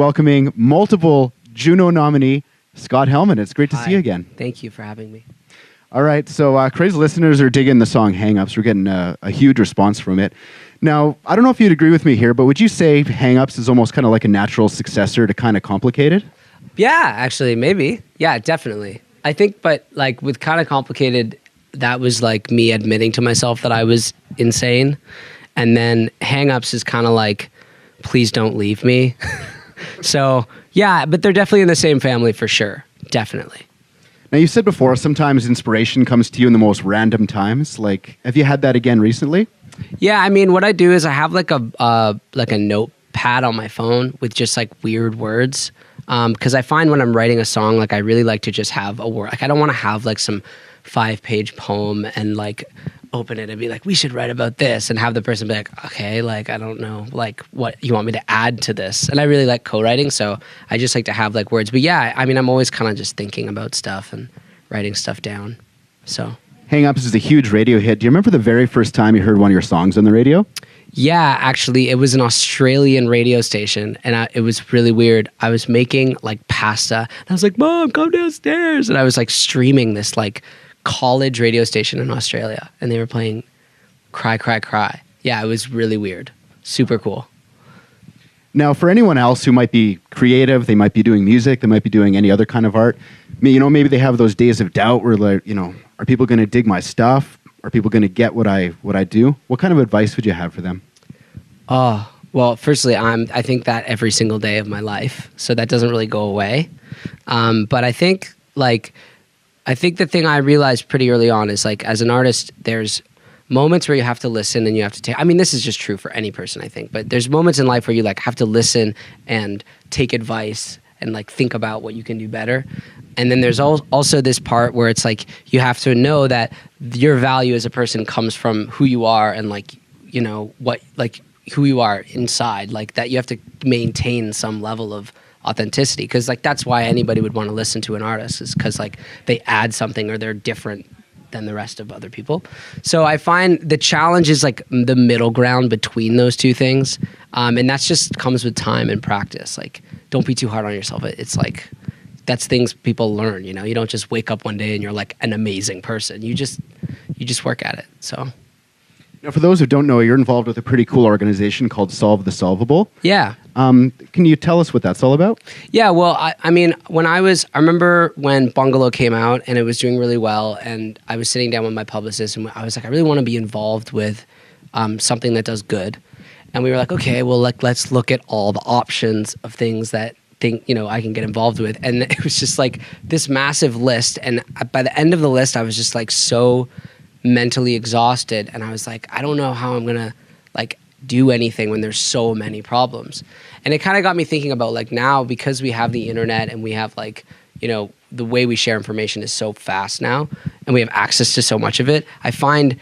welcoming multiple Juno nominee, Scott Helman. It's great to see you again. Thank you for having me. All right, so Kraze listeners are digging the song Hang Ups. We're getting a huge response from it. Now, I don't know if you'd agree with me here, but would you say Hang Ups is almost kind of like a natural successor to Kind of Complicated? Yeah, actually, maybe. Yeah, definitely. I think, but like with Kind of Complicated, that was like me admitting to myself that I was insane. And then Hang Ups is kind of like, please don't leave me. So, yeah, but they're definitely in the same family for sure. Definitely. Now, you said before, sometimes inspiration comes to you in the most random times. Like, have you had that again recently? Yeah, I mean, what I do is I have like a notepad on my phone with just like weird words. Because I find when I'm writing a song, like I really like to just have a word. Like I don't want to have like some 5-page poem and like open it and be like, we should write about this, and have the person be like, okay, like I don't know, like what you want me to add to this. And I really like co-writing, so I just like to have like words. But yeah, I mean, I'm always kind of just thinking about stuff and writing stuff down. So Hang Ups is a huge radio hit. Do you remember the very first time you heard one of your songs on the radio? Yeah, actually, it was an Australian radio station, and it was really weird. I was making like pasta, and I was like, Mom, come downstairs. And I was like streaming this like college radio station in Australia, and they were playing Cry, Cry, Cry. Yeah, it was really weird. Super cool. Now, for anyone else who might be creative, they might be doing music, they might be doing any other kind of art, maybe they have those days of doubt where, like, are people going to dig my stuff? Are people going to get what I do? What kind of advice would you have for them? Oh, well, firstly, I think that every single day of my life, so that doesn't really go away. But I think the thing I realized pretty early on is like, as an artist, there's moments where you have to listen and you have to take, I mean, this is just true for any person, I think, but there's moments in life where you like have to listen and take advice and like think about what you can do better. And then there's also this part where it's like, you have to know that your value as a person comes from who you are and like, what, like who you are inside, like that you have to maintain some level of authenticity. Cause like, that's why anybody would want to listen to an artist, is cause like they add something or they're different than the rest of other people. So I find the challenge is like the middle ground between those two things. And that's just comes with time and practice. Like, don't be too hard on yourself. It's like, that's things people learn, you don't just wake up one day and you're like an amazing person. You just work at it. So. Now, for those who don't know, you're involved with a pretty cool organization called Solve the Solvable. Yeah. Can you tell us what that's all about? Yeah, well, I mean, I remember when Bungalow came out and it was doing really well, and I was sitting down with my publicist and I was like, I really want to be involved with something that does good. And we were like, okay, well, let's look at all the options of things that I can get involved with. And it was just like this massive list. And by the end of the list, I was just like so mentally exhausted. And I was like, I don't know how I'm going to like do anything when there's so many problems. And it kind of got me thinking about like now, because we have the internet and we have like, the way we share information is so fast now and we have access to so much of it. I find,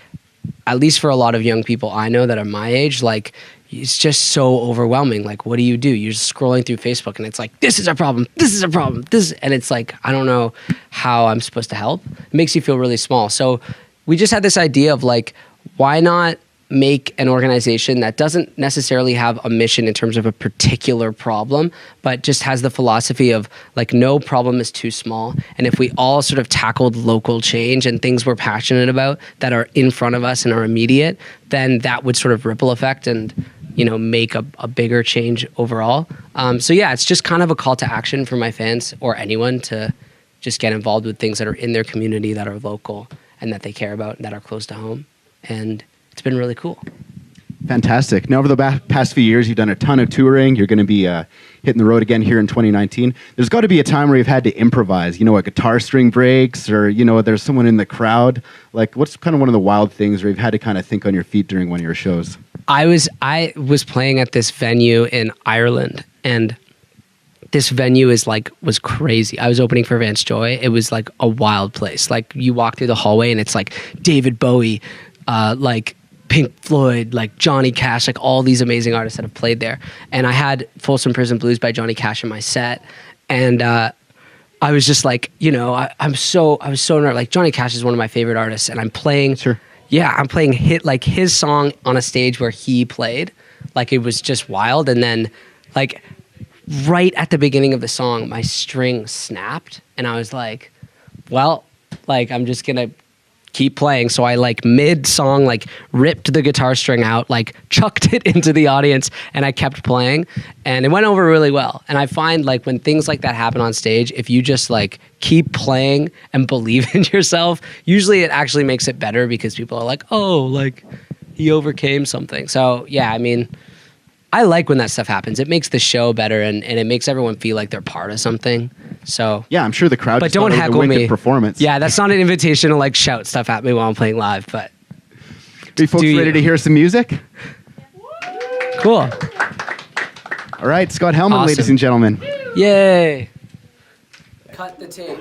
at least for a lot of young people I know that are my age, like it's just so overwhelming. Like, what do? You're just scrolling through Facebook and it's like, this is a problem, this is a problem, and it's like, I don't know how I'm supposed to help. It makes you feel really small. So we just had this idea of like, why not make an organization that doesn't necessarily have a mission in terms of a particular problem, but just has the philosophy of like, no problem is too small. And if we all sort of tackled local change and things we're passionate about that are in front of us and are immediate, then that would sort of ripple effect and, make a bigger change overall. So yeah, it's just kind of a call to action for my fans or anyone to just get involved with things that are in their community, that are local and that they care about and that are close to home. And it's been really cool. Fantastic. Now, over the past few years, you've done a ton of touring. You're going to be hitting the road again here in 2019. There's got to be a time where you've had to improvise, a guitar string breaks or, there's someone in the crowd. Like, what's kind of one of the wild things where you've had to kind of think on your feet during one of your shows? I was playing at this venue in Ireland, and this venue was crazy. I was opening for Vance Joy. It was like a wild place. Like, you walk through the hallway and it's like David Bowie, like Pink Floyd, like Johnny Cash, like all these amazing artists that have played there. And I had Folsom Prison Blues by Johnny Cash in my set. And I was just like, I was so nervous. Like, Johnny Cash is one of my favorite artists, and I'm playing, Sure. Yeah, I'm playing his song on a stage where he played. Like, it was just wild. And then like right at the beginning of the song, my string snapped, and I was like, well, like, I'm just gonna keep playing. So I like mid-song, like ripped the guitar string out, like chucked it into the audience, and I kept playing, and it went over really well. And I find like when things like that happen on stage, if you just like keep playing and believe in yourself, usually it actually makes it better because people are like, oh, like he overcame something. So yeah, I mean, I like when that stuff happens. It makes the show better, and it makes everyone feel like they're part of something. So yeah, I'm sure the crowd. But just don't thought it was a heckle wicked me. Performance. Yeah, that's not an invitation to like shout stuff at me while I'm playing live. But Are you folks ready to hear some music? Cool. All right, Scott Helman, Awesome. ladies and gentlemen. Yay. Cut the tape.